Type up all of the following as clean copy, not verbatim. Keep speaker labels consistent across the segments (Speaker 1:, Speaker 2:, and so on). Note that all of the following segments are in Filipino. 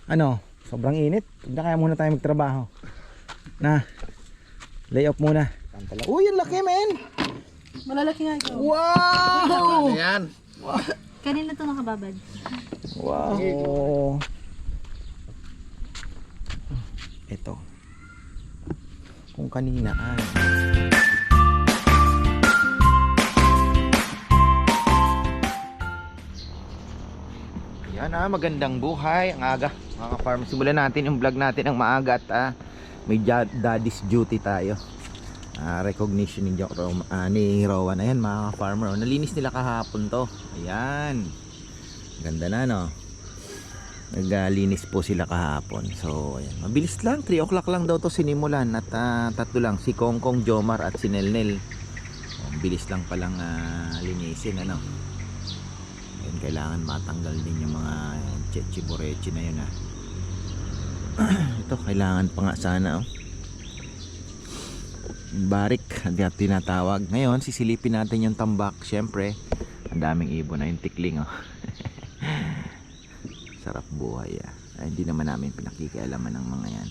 Speaker 1: Ano, sobrang init. Huwag na kaya muna tayo magtrabaho. Na, lay off muna. Uy, ang laki, men.
Speaker 2: Malalaki nga ito.
Speaker 1: Wow!
Speaker 3: Ano yan?
Speaker 2: Kanina ito nakababad.
Speaker 1: Wow! Ito. Kung kanina ay yan magandang buhay. Ang aga mga farm. Simulan natin yung vlog natin ng maaga at may daddy's duty tayo. Recognition ni Rowan. Ayan mga farmer, nalinis nila kahapon to. Ayan, ganda na, no? Naglinis po sila kahapon. So ayan, mabilis lang, 3 o'clock lang daw to sinimulan. At tatlo lang, si Kongkong, Jomar at si Nelnel. Bilis lang palang linisin, ano? Ayan, kailangan matanggal din yung mga chechi-borechi na yun, ito kailangan pa nga sana, barik at tinatawag. Ngayon sisilipin natin yung tambak. Syempre ang daming ibon na yung tikling, sarap buhay, Ay, hindi naman namin pinakikialaman ng mga yan,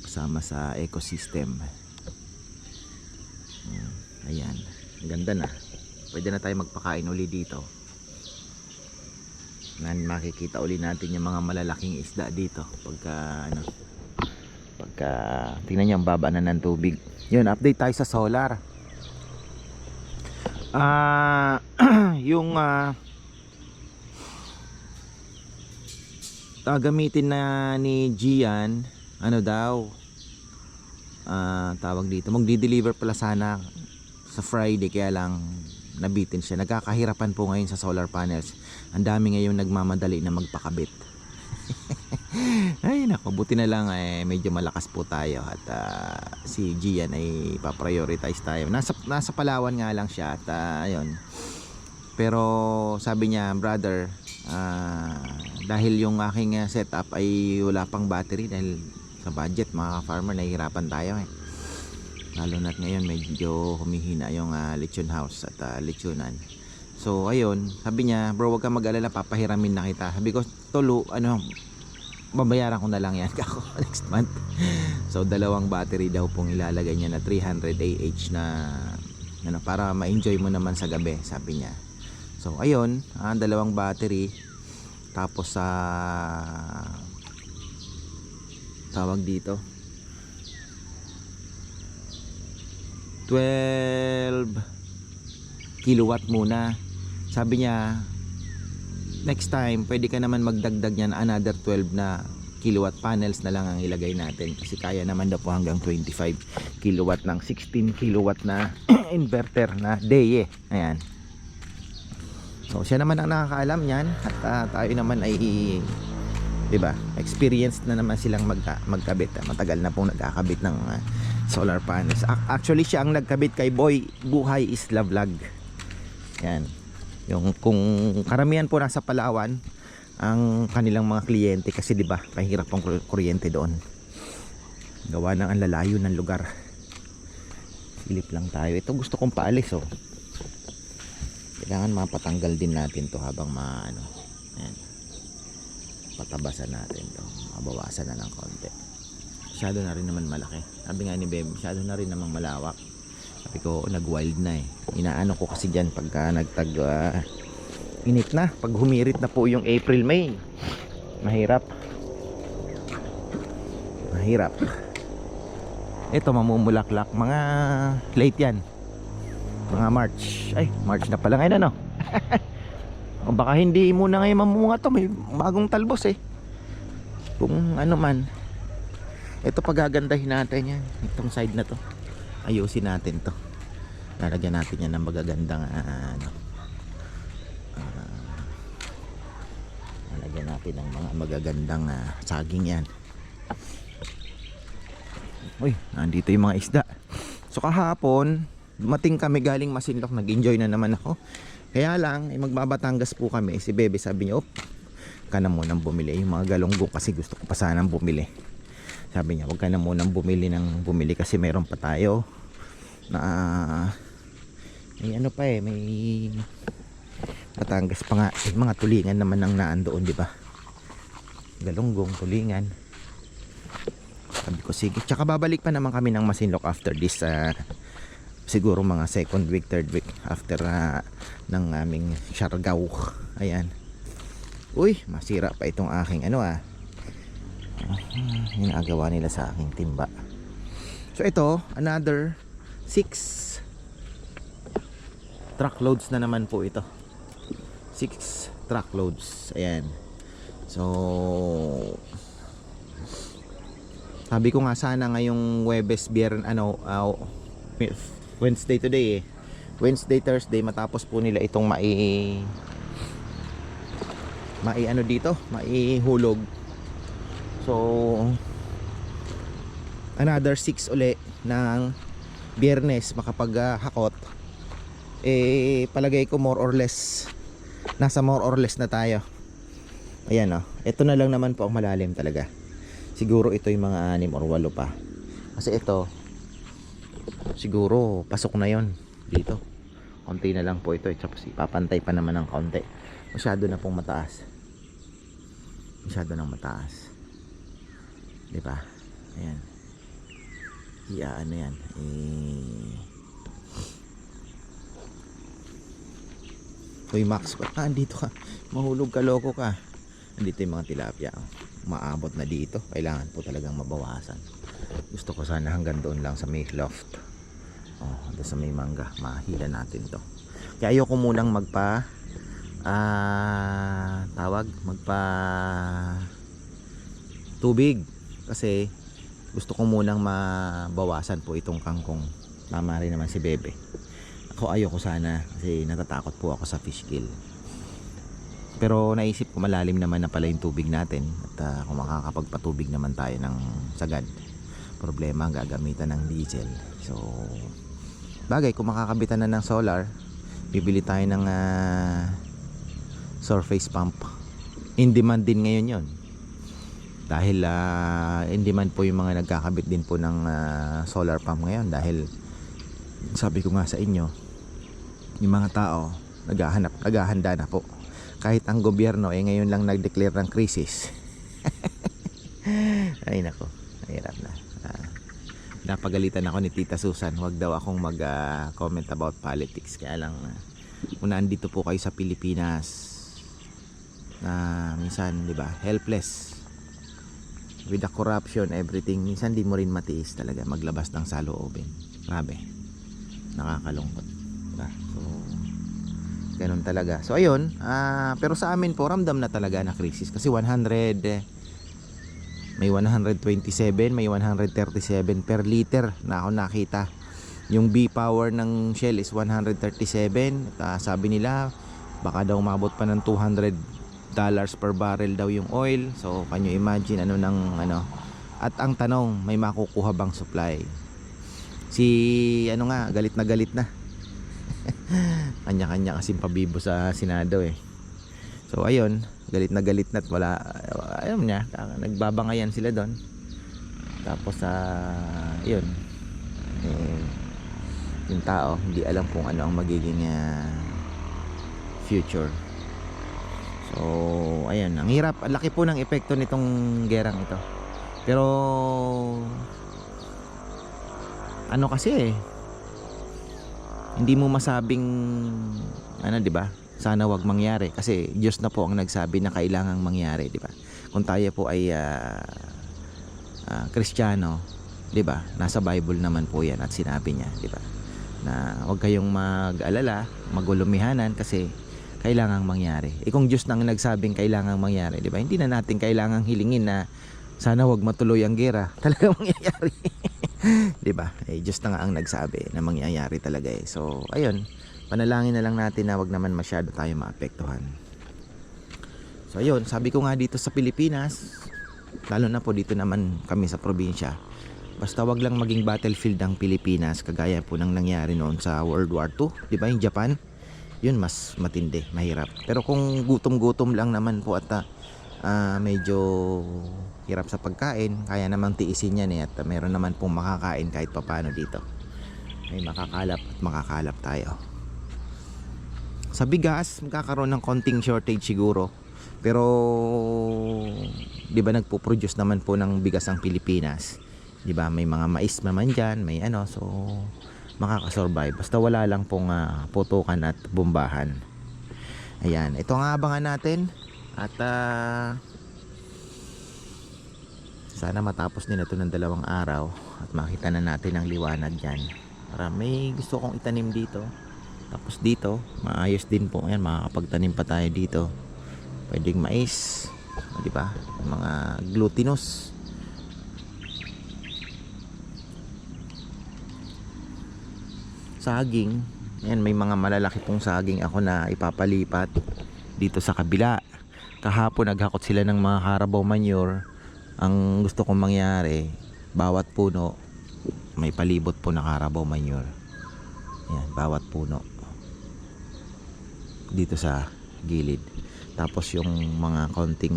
Speaker 1: kasama sa ecosystem. Ayan, ganda na. Pwede na tayo magpakain uli dito. Makikita uli natin yung mga malalaking isda dito pagka tingnan nyo ang baba na ng tubig. Yun, update tayo sa solar. Yung gamitin na ni Gian, ano daw, tawag dito, magdi-deliver pala sana sa Friday, kaya lang nabitin siya. Nagkakahirapan po ngayon sa solar panels. Ang dami ngayon nagmamadali na magpakabit. Ay nako, buti na lang medyo malakas po tayo at si Gian ay ipaprioritize tayo. Nasa Palawan nga lang siya at ayun. Pero sabi niya, brother, dahil yung aking setup ay wala pang battery dahil sa budget, mga farmer, nahihirapan tayo lalo na't ngayon medyo humihina yung lechon house at lechonan. So ayun, sabi niya, bro, wag kang mag-alala, papahiramin na kita. Sabi ko, tolo, babayaran ko na lang yan ako next month. So 2 battery daw pong ilalagay niya na 300 AH na para ma-enjoy mo naman sa gabi, sabi niya. So ayun, 2 battery, tapos tawag dito 12 kilowatt muna. Sabi niya, next time pwede ka naman magdagdag niyan, another 12 na kilowatt panels na lang ang ilagay natin, kasi kaya naman daw po hanggang 25 kilowatt ng 16 kilowatt na inverter na day. Ayan. So siya naman ang nakakaalam niyan at tayo naman ay, diba, experienced na naman silang magkabit. Matagal na pong nagkakabit ng solar panels. Actually siya ang nagkabit kay Boy Buhay Isla Vlog. Yan. Yung kung karamihan po nasa Palawan ang kanilang mga kliyente, kasi diba kahirap ang kuryente doon. Gawa ng ang lalayo ng lugar. Silip lang tayo. Ito gusto kong paalis, kailangan mapatanggal din natin to habang ayan, patabasan natin to, mabawasan na ng konti. Masyado na rin naman malaki. Sabi nga ni Beb, masyado na rin namang malawak. Sabi ko, nag-wild na inaano ko kasi dyan pagka init na, pag humirit na po yung April, May, mahirap. Ito mamumulaklak, mga late yan, mga March. Ay, March na pala ngayon, o baka hindi muna ngayon mamunga to, may bagong talbos kung ano man. Ito pagagandahin natin yan, itong side na to, ayusin natin to, lalagyan natin yan ng magagandang lalagyan natin ng mga magagandang saging yan. Uy, nandito yung mga isda. So kahapon dumating kami galing Masinloc, nag-enjoy na naman ako. Kaya lang magbabatangas po kami. Si Bebe sabi niya, ka na munang bumili yung mga galunggong, kasi gusto ko pa sanang bumili. Sabi niya, wag ka na munang bumili kasi meron pa tayo na may may Batangas pa nga, mga tulingan naman ang naan doon, di ba? galunggong, tulingan. Sabi ko sige, tsaka babalik pa naman kami ng Masinloc after this, siguro mga second week, third week after ng aming Siargao. Ayan. Uy, masira pa itong aking ginagawa nila sa aking timba. So ito, another 6 truckloads na naman po ito. 6 truckloads. Ayan. So sabi ko nga sana ngayong Huwebes, Wednesday today Wednesday, Thursday matapos po nila itong maihulog. So another 6 uli ng Biyernes makapag-hakot. Palagay ko nasa more or less na tayo. Ayan ito na lang naman po ang malalim talaga. Siguro ito yung mga 6 or 8 pa. Kasi ito siguro pasok na yon dito. Konti na lang po ito. Tapos ipapantay pa naman ng konti. Masyado na pong mataas. Masyado nang mataas. Diba? Ayan. Ano yan? Uy Max, ba't andito ka? Mahulog ka, loko ka. Andito yung mga tilapia. Maabot na dito. Kailangan po talagang mabawasan. Gusto ko sana hanggang doon lang sa may loft. Doon sa may mangga. Mahila natin to. Kaya ayoko munang tubig. Kasi gusto ko munang mabawasan po itong kangkong. Tama rin naman si Bebe. Ako ayoko sana kasi natatakot po ako sa fish kill. Pero naisip ko malalim naman na pala yung tubig natin. At kung makakapagpatubig naman tayo ng sagad, problema gagamitan ng diesel. So bagay kung makakabitan na ng solar, bibili tayo ng surface pump. In demand din ngayon yon. Dahil in demand po yung mga nagkakabit din po ng solar pump ngayon. Dahil sabi ko nga sa inyo, yung mga tao naghahanda na po. Kahit ang gobyerno ngayon lang nag-declare ng crisis. Ay nako, mahirap na. Napagalitan ako ni Tita Susan, wag daw akong mag-comment about politics. Kaya lang kung nandito po kayo sa Pilipinas na minsan, di ba, helpless with the corruption, everything, minsan di mo rin matiis talaga maglabas ng saloobin. Grabe, nakakalungkot, diba? So ganun talaga. So ayun, pero sa amin po ramdam na talaga na crisis kasi may 127, may 137 per liter na ako nakita. Yung B power ng Shell is 137. Sabi nila baka daw umabot pa ng $200 per barrel daw yung oil. So can you imagine at ang tanong, may makukuha bang supply? Galit na kanya-kanya kasing pabibo sa Senado So ayun, galit na at wala, ayaw niya, nagbabangayan sila doon. Tapos yun, yung tao hindi alam kung ano ang magiging future. So ayun, ang hirap, ang laki po ng epekto nitong gerang ito. Pero kasi hindi mo masabing di ba? Sana wag mangyari kasi Diyos na po ang nagsabi na kailangang mangyari, di ba? Kung tayo po ay Kristiyano, di ba? Nasa Bible naman po 'yan at sinabi niya, di ba? Na wag kayong mag-alala, magulumihanan kasi kailangang mangyari. Kung Diyos nang nagsabing kailangang mangyari, di ba? Hindi na natin kailangang hilingin na sana wag matuloy ang gera. Talagang mangyayari. Di ba? Diyos na nga ang nagsabi na mangyayari talaga So, ayun. Panalangin na lang natin na wag naman masyado tayo maapektuhan. So ayun, sabi ko nga dito sa Pilipinas, lalo na po dito naman kami sa probinsya, basta wag lang maging battlefield ang Pilipinas kagaya po ng nangyari noon sa World War II, di ba, yung Japan? Yun mas matindi, mahirap. Pero kung gutom-gutom lang naman po at medyo hirap sa pagkain, kaya namang tiisin yan at meron naman pong makakain kahit papano dito. May makakalap tayo. Sa bigas, magkakaroon ng konting shortage siguro. Pero 'di ba nagpo-produce naman po ng bigas ang Pilipinas. 'Di ba? May mga mais naman diyan, may ano, so makakasurvive. Basta wala lang pong putukan at bombahan. Ayan, ito ang abangan natin at sana matapos nila ito ng 2 araw at makita na natin ang liwanag diyan. Para may gusto kong itanim dito. Tapos dito, maayos din po. Ayan, makakapagtanim pa tayo dito. Pwedeng mais, 'di ba? Mga glutinous. Saging. Ayan, may mga malalaki pong saging ako na ipapalipat dito sa kabila. Kahapon naghakot sila ng mga Carabao manure. Ang gusto kong mangyari, bawat puno may palibot po na Carabao manure. Ayan, bawat puno dito sa gilid. Tapos yung mga konting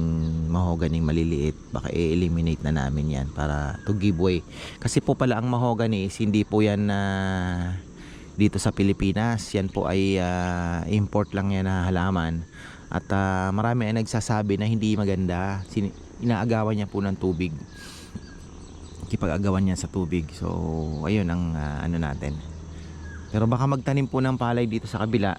Speaker 1: mahoganing maliliit, baka i-eliminate na namin yan para to give way. Kasi po pala ang mahogany is hindi po yan dito sa Pilipinas. Yan po ay import lang yan na halaman. At marami ay nagsasabi na hindi maganda. Inaagawan niya po ng tubig. Kipag-agawan niya sa tubig. So ayun ang ano natin. Pero baka magtanim po ng palay dito sa kabila.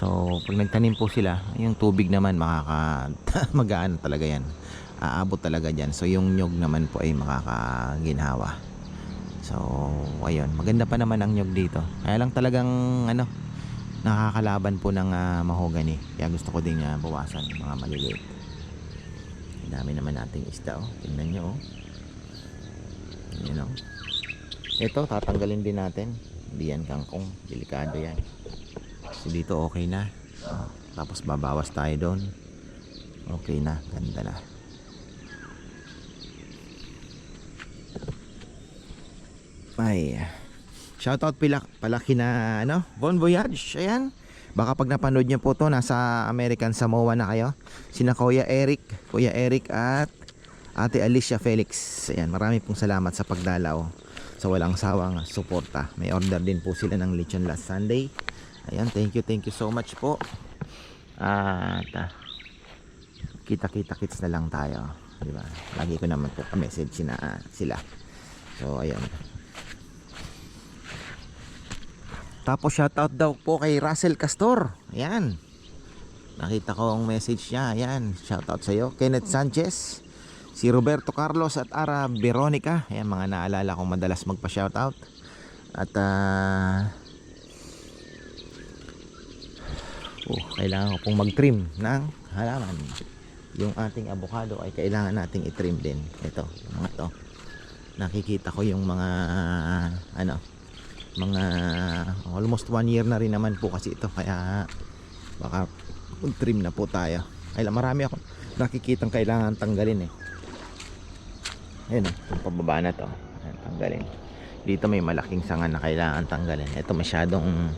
Speaker 1: So pag nagtanim po sila, yung tubig naman magaan talaga yan. Aabot talaga dyan. So yung nyog naman po ay makakaginhawa. So ayun, maganda pa naman ang nyog dito. Kaya lang talagang ano, nakakalaban po ng mahogany. Kaya gusto ko din bawasan yung mga maliliit. Dami naman nating isda, oh. Tingnan nyo, oh. Yan, oh. Ito tatanggalin din natin. Hindi yan kangkong, delikado yan. So dito okay na, oh. Tapos babawas tayo doon. Okay na, ganda na. Ay, shoutout pala kina Bon Voyage. Ayan, baka pag napanood nyo po to, nasa American Samoa na kayo. Sina Kuya Eric at Ate Alicia Felix. Ayan, marami pong salamat sa pagdalaw, sa walang sawang suporta. May order din po sila ng lechon last Sunday. Ayan, thank you so much po. At kita-kits na lang tayo, di ba? Lagi ko naman po ka-message sila. So ayan. Tapos shoutout daw po kay Russell Castor. Ayan, nakita ko ang message niya. Ayan, shoutout sa iyo. Kenneth Sanchez, si Roberto Carlos at Ara Veronica. Ayan, mga naalala kong madalas magpa-shoutout. At kailangan ko pong mag-trim ng halaman. Yung ating avocado ay kailangan nating i-trim din. Ito, mga to. Nakikita ko yung mga mga almost 1 year na rin naman po kasi ito, kaya baka trim na po tayo. Ay, marami ako nakikitang kailangan tanggalin eh. Ayun, yung pababa na to. Ayan, tanggalin. Dito may malaking sanga na kailangan tanggalin. Ito masyadong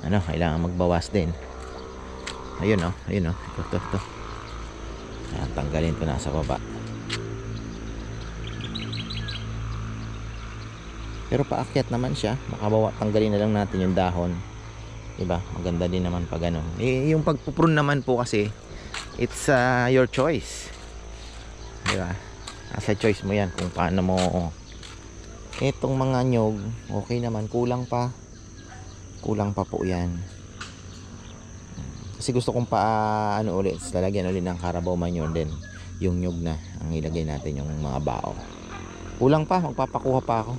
Speaker 1: kailangan magbawas din. Ayun ayun ito. Ayan, tanggalin ko na sa baba. Pero paakyat naman siya, tanggalin na lang natin yung dahon. Diba? Maganda din naman pag ganun. Yung pagpuprune naman po kasi, it's your choice. Diba? Asa choice mo yan kung paano mo. Etong mga nyog, okay naman, kulang pa po yan. Kasi gusto kong ulit, lalagyan ulit ng Carabao manure din. Yung nyog na, ang ilagay natin yung mga bao. Kulang pa, magpapakuha pa ako.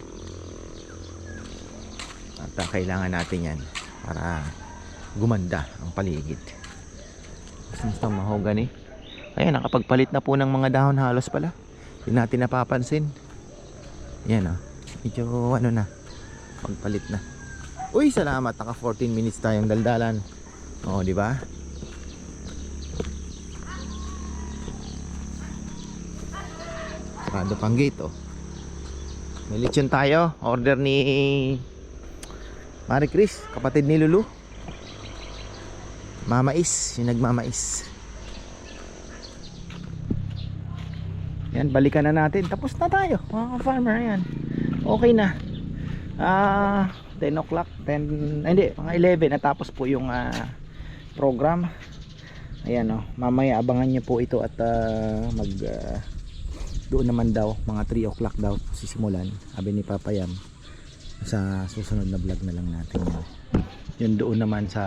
Speaker 1: At kailangan natin yan para gumanda ang paligid. Basta mahogany. Ayan, nakapagpalit na po ng mga dahon halos pala. Hindi natin napapansin. Yan, medyo na, pagpalit na. Uy, salamat, naka 14 minutes tayong daldalan. Di ba? Sarado pang gate, May lechon tayo, order ni Marie Chris, kapatid ni Lulu. Mamais, yung nagmamais. Yan, balikan na natin. Tapos na tayo, mga farmer. Yan, okay na. 10 o'clock, 10, hindi, mga 11 natapos po yung program. Ayan o, mamaya abangan nyo po ito at doon naman daw mga 3 o'clock daw sisimulan, sabi ni Papa Yam. Sa susunod na vlog na lang natin yan. Yun doon naman sa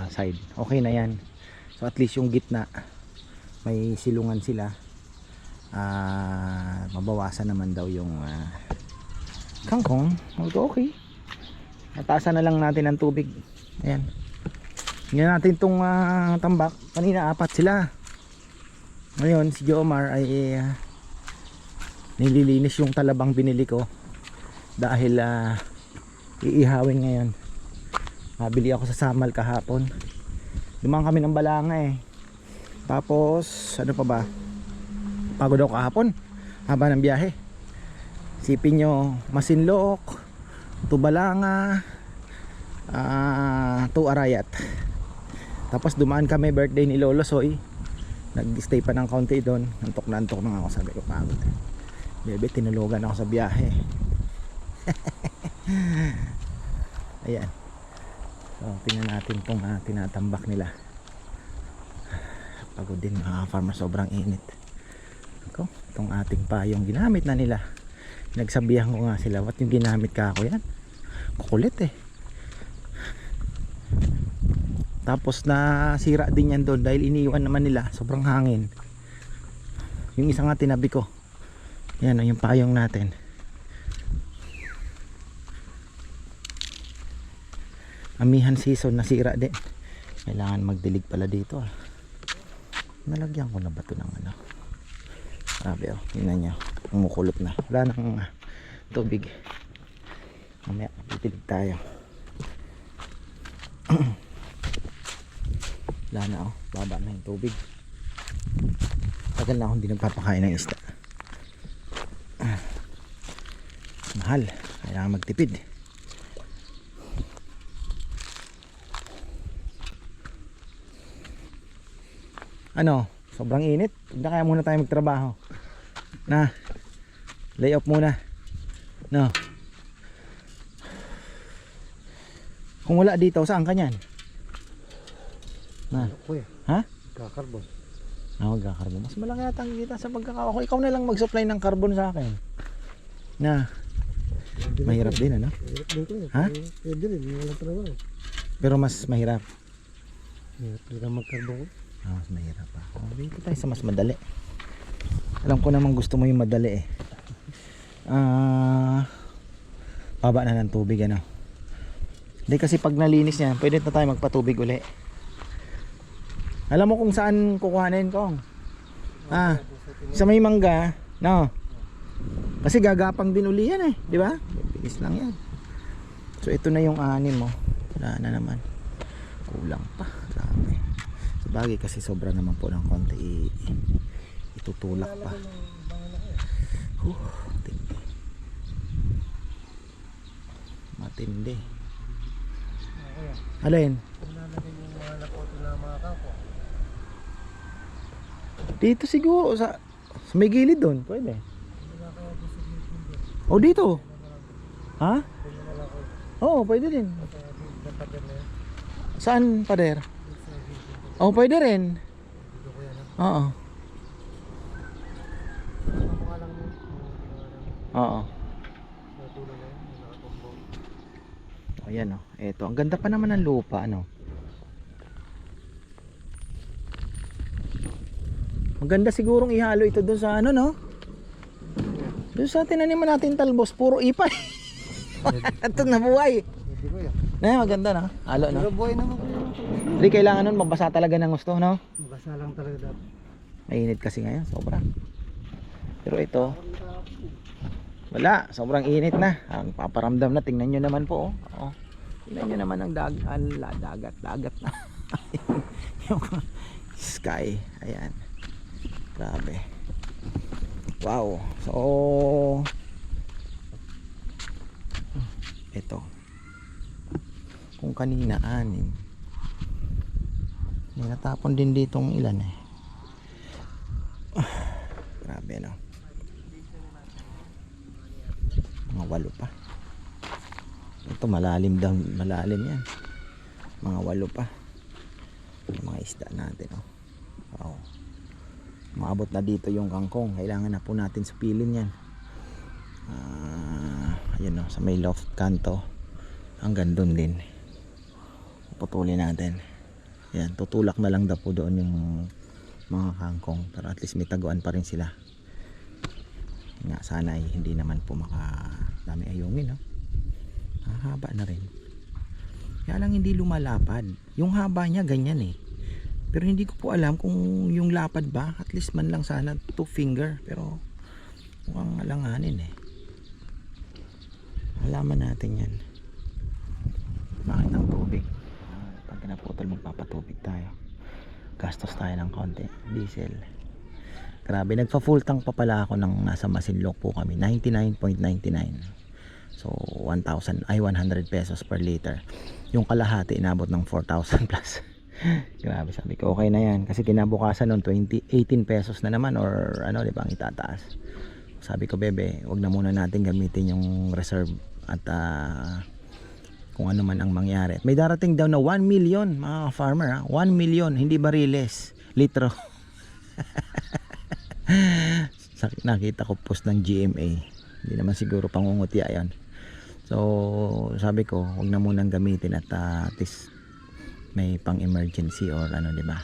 Speaker 1: side, okay na yan. So at least yung gitna may silungan sila, mabawasan naman daw yung kangkong. Okay, nataasan na lang natin ang tubig. Ayan, ngayon natin itong tambak. Kanina 4 sila, ngayon si Jomar ay nililinis yung talabang binili ko dahil iihawin ngayon. Nabili ako sa Samal kahapon, lumang kami ng Balanga eh. Tapos ano pa ba, pagod ako kahapon haba ng biyahe. Sipin nyo, Masinloc to Balanga to Arayat. Tapos dumaan kami birthday ni Lolo Soy, nag-stay pa ng kaunti doon. Antok na nga ako, sabi ko pagod bebe, tinulugan ako sa biyahe. Ayan, so tingnan natin kung tinatambak nila. Pagod din mga farmer, sobrang init. Ako, itong ating payong ginamit na nila. Nagsabihan ko nga sila, what yung ginamit ka ako yan? Kukulit eh. Tapos nasira din yan doon dahil iniiwan naman nila, sobrang hangin. Yung isa nga tinabi ko, yan o, yung payong natin. Amihan season, nasira din. Kailangan magdilig pala dito. Nalagyan ko na ba ito ng ano? Sabi o, tingnan nyo, umukulot na. Wala nang tubig. Mamaya titilig tayo. Wala na o, baba na yung tubig. Tagal na akong hindi nagpapakain ng isda. Mahal, kailangan magtipid. Ano, sobrang init. Hindi kaya muna tayo magtrabaho. Na, lay off muna. No. Kung wala dito, saan ka nyan? Na. Ha?
Speaker 3: Kakarbon.
Speaker 1: Magkakarbon. Mas malaki yata ang kita sa pagkakao. Ikaw na lang mag-supply ng carbon sa akin. Na. Mahirap din, ano?
Speaker 3: Mahirap din ko eh.
Speaker 1: Ha?
Speaker 3: Pwede rin, walang trabaho.
Speaker 1: Pero mas mahirap.
Speaker 3: Mahirap din ang magkarbon ko.
Speaker 1: Mas mahirap pa. Dito tayo sa mas madali. Alam ko naman gusto mo yung madali eh. Baba na ng tubig, ano? Hindi kasi pag nalinis yan, pwede na tayo magpatubig uli. Alam mo kung saan kukuhanin ko? Sa may mangga, no? Kasi gagapang din uli yan eh, di ba? Bilis lang yan. So ito na yung 6 mo. Wala na naman. Kulang pa. Grabe. Sabagay kasi sobra naman po ng konti. Itutulak pa. Matindi. Matindi. Alin? Dito siguro sa may gilid doon, pwede. O dito. Ha? Oo, pwede din. Saan pader? Oh, pwede rin. Oo. Oo. Ayan oh. Eto, ang ganda pa naman ng lupa, ano. Maganda sigurong ihalo ito doon sa ano, no? Doon sa tinaniman natin talbos, puro ipay. Ito na buhay.
Speaker 3: Pwede ko yan.
Speaker 1: Maganda na. Halo, no?
Speaker 3: Pero buhay naman ko yun.
Speaker 1: Hindi kailangan nun, mabasa talaga ng gusto, no?
Speaker 3: Mabasa lang talaga dapat.
Speaker 1: Mainit kasi ngayon, sobra. Pero ito, wala, sobrang init na. Ang paparamdam na, tingnan nyo naman po, oh. Tingnan nyo naman ang dagat na. Yung sky, ayan. Grabe. Wow. So ito. Kung kanina 6, may natapon din ditong ilan eh. Grabe, no? Mga 8 pa. Ito malalim yan. Mga 8 pa. Yung mga isda natin, oh. Oh. Maabot na dito yung kangkong. Kailangan na po natin supilin yan. Ayun sa may loft kanto. Hanggang doon din. Putulin natin. Yan, tutulak na lang daw po doon yung mga kangkong. Pero at least may taguan pa rin sila. Nga, sana ay hindi naman po makadami ayungin. Haba na rin. Kaya lang hindi lumalapad. Yung haba niya ganyan eh. Pero hindi ko po alam kung yung lapad ba. At least man lang sana 2 finger. Pero mukhang alanganin eh. Alaman natin yan. Bakit ang tubig? Pag naputol magpapatubig tayo. Gastos tayo ng konti. Diesel. Grabe, nagpa full tank pa pala ako ng nasa Masinloc po kami. 99.99. So 100 pesos per liter. Yung kalahati inabot ng 4,000 plus. Grabe, sabi ko okay na yan. Kasi kinabukasan noon 18 pesos na naman or ano, di ba, ang itataas. Sabi ko, bebe, wag na muna natin gamitin yung reserve at kung ano man ang mangyari. May darating daw na 1 million mga farmer, 1 million, hindi bariles, litro. Nakita ko post ng GMA. Hindi naman siguro pangungutya yan. So sabi ko, wag na munang gamitin at least may pang emergency or ano, di ba?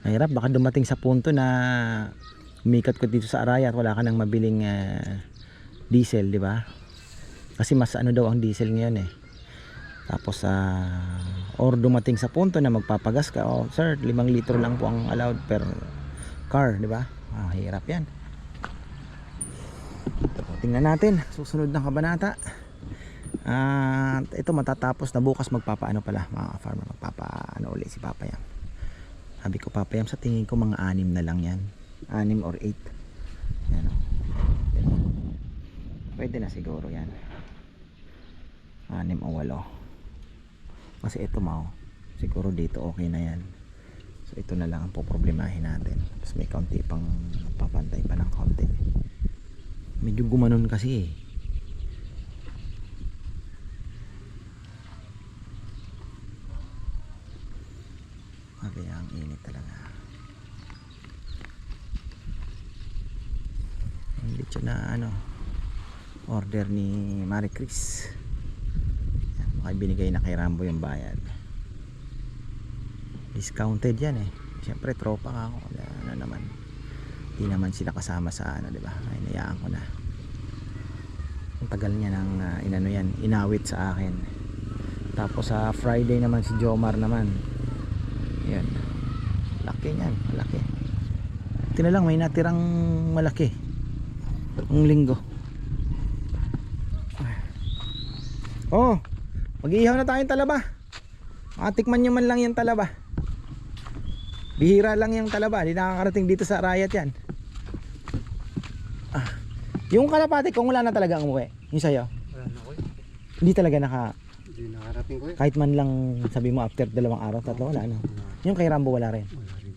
Speaker 1: Mahirap, baka dumating sa punto na umikat ko dito sa Araya at wala ka nang mabiling diesel, di ba? Kasi mas ano daw ang diesel ngayon eh. Tapos or dumating sa punto na magpapagas ka, oh sir, 5 litro lang po ang allowed per car, di ba? Hirap yan. Tingnan natin susunod na kabanata. Ito matatapos na bukas. Magpapaano pala mga farmer, magpapaano ulit si Papa Yam. Sabi ko, Papa Yam, sa tingin ko mga 6 na lang yan, 6 or 8 yan, pwede na siguro yan, 6 o 8. Kasi ito siguro dito okay na yan. So ito na lang ang poproblemahin natin. Tapos may kaunti pang papantay pa ng kaunti. Medyo gumanon kasi eh. Okay, ang init talaga. Ang lechon na order ni Marie Chris. Yan, baka binigay na kay Rambo yung bayad. Discounted yan eh. Siyempre tropa ka ako. Ano naman. Hindi naman sila kasama sa di ba? Ay, nayaan ko na. Ang tagal niya ng inawit sa akin. Tapos sa Friday naman si Jomar naman. Yan. Laki niyan, malaki. Ito na lang, may natirang malaki. Ang linggo. Oh, mag-iihaw na tayong talaba. Matikman nyo man lang yung talaba. Bihira lang yung talaba. Di nakakarating dito sa Arayat yan. Yung kalapati kung wala na talaga ang umuwi. Yung sayo.
Speaker 3: Wala na ko eh.
Speaker 1: Hindi talaga
Speaker 3: Hindi nakarating ko eh.
Speaker 1: kahit man lang sabi mo after 2 araw, 3, wala no. Yung kay Rambo wala rin.
Speaker 3: Wala rin.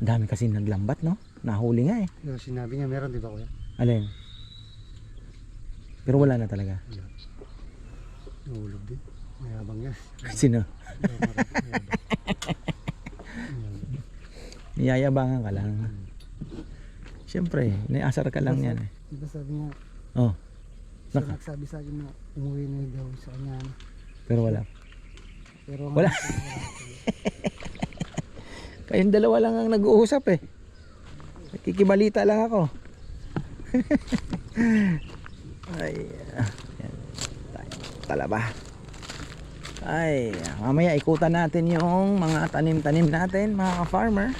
Speaker 1: Dami kasi naglambat no. Nahuli nga eh.
Speaker 3: Yung sinabi niya meron, di ba kuya?
Speaker 1: Alin? Pero wala na talaga.
Speaker 3: Wala. Nahulog din. Mayabang yan.
Speaker 1: Sino?
Speaker 3: Mayabang.
Speaker 1: Niyayabangan ka lang. Siyempre, niasar ka lang yan eh.
Speaker 3: Diba sabi niya,
Speaker 1: Oh,
Speaker 3: siya nagsabi sa akin na umuwi na daw sa kanya.
Speaker 1: pero wala.
Speaker 3: Pero
Speaker 1: Wala. Kayong dalawa lang ang nag-uusap eh. Nakikibalita lang ako. Ay, yan. Talaba. Ay, mamaya ikutan natin yung mga tanim-tanim natin, mga ka-farmer.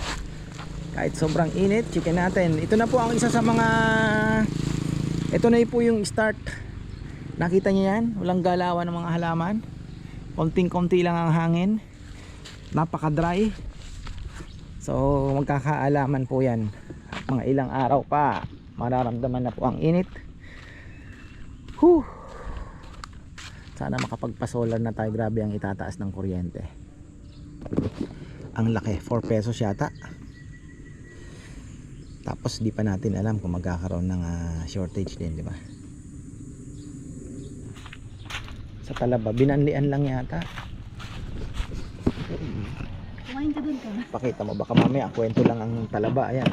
Speaker 1: Kahit sobrang init, chicken natin. Ito na po ang isa sa mga, ito na po yung start. Nakita niyo yan? Walang galawan ng mga halaman. Konting-konti lang ang hangin. Napaka-dry. So magkakaalaman po yan. Mga ilang araw pa mararamdaman na po ang init. Sana makapagpa-solar na tayo. Grabe ang itataas ng kuryente. Ang laki, 4 pesos yata. Tapos di pa natin alam kung magkakaroon ng shortage din, di ba? Sa talaba binanlian lang yata.
Speaker 2: Kumain ka dun ka.
Speaker 1: Pakita mo, baka mamaya kwento lang ang talaba. Ayan.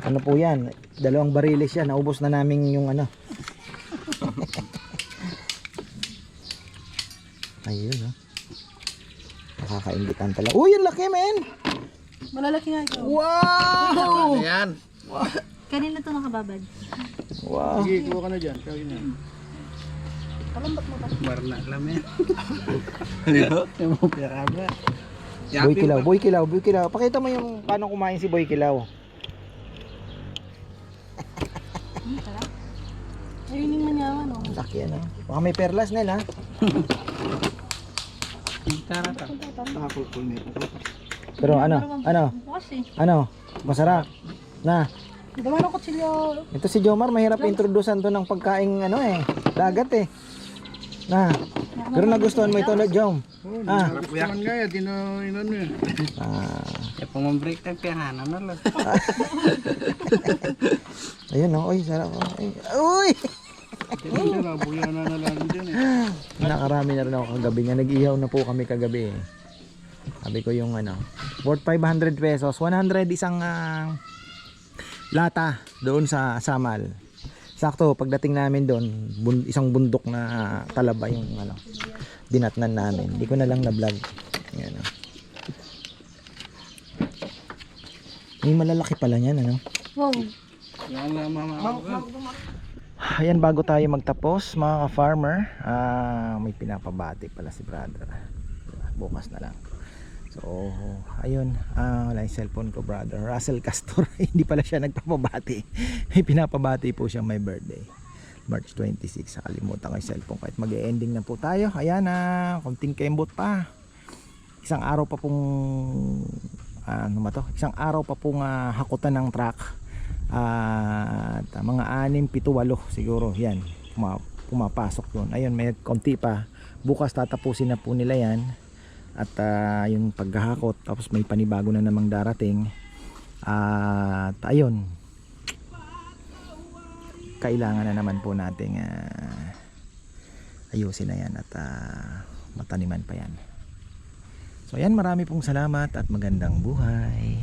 Speaker 1: Ano po yan? 2 bariles yan. Naubos na namin yung ano. Ayun, oh. Nakakaingitan talaga. Uy, ang laki, men!
Speaker 2: Malalaki nga ikaw.
Speaker 1: Wow!
Speaker 4: Ayan.
Speaker 2: Kanina to nakababad.
Speaker 1: Wow!
Speaker 4: Sige, kuha ka na dyan. Kawin na.
Speaker 2: Kalambot mo ba?
Speaker 4: Marna lang yan. Ano? Yung mga piraba.
Speaker 1: Boy Kilaw. Pakita mo yung paano kumain si Boy Kilaw.
Speaker 2: Sarap. Ayun yung manyaman oh.
Speaker 1: Laki, ano? Baka may perlas nila.
Speaker 4: Tara ta. Nakakulkul nito.
Speaker 1: Pero ano?
Speaker 2: Bukas eh.
Speaker 1: Ano? Masarap. Na,
Speaker 2: Gawa ng kutsilyo.
Speaker 1: ito si Jomar, mahirap introdusan to ng pagkaing ano eh, dagat eh. Na, pero nagustuhan mo ito na Jom. Ah,
Speaker 4: Sarap yan nga yan. Inano yan.
Speaker 1: ah,
Speaker 4: Kung mag-break time, piyahanan na lang.
Speaker 1: ayun oh, uy, sarap. Uy!
Speaker 4: Hindi na, buyanan na lang dyan eh.
Speaker 1: Nakarami na rin ako kagabi nga. Nag-ihaw na po kami kagabi eh. Sabi ko yung ano, worth 500 pesos. 100 isang lata doon sa Samal. Sakto, pagdating namin doon, isang bundok na talaba yung ano, dinatnan namin. Hindi ko na lang na-vlog. Yan, oh. May malalaki pala niyan, ano?
Speaker 2: Wow.
Speaker 4: Yan lang mama.
Speaker 1: Ayan, bago tayo magtapos mga ka-farmer, may pinapabati pala si brother. Bukas na lang. So, ayun, wala yung cellphone ko, brother Russell Castor. Hindi pala siya nagpapabati. May pinapabati po siya, may birthday March 26. Nakalimutan ko yung cellphone. Kahit mag-e-ending na po tayo. Ayan na, konting kembot pa. Isang araw pa pong ano ba to? Isang araw pa pong hakutan ng truck. At mga 6, 7, 8 siguro. Yan, pumapasok doon. Ayun, may konti pa. Bukas tatapusin na po nila yan. At yung paghahakot, tapos may panibago na namang darating. At ayun, kailangan na naman po nating ayusin na yan at mataniman pa yan. So ayan, marami pong salamat at magandang buhay.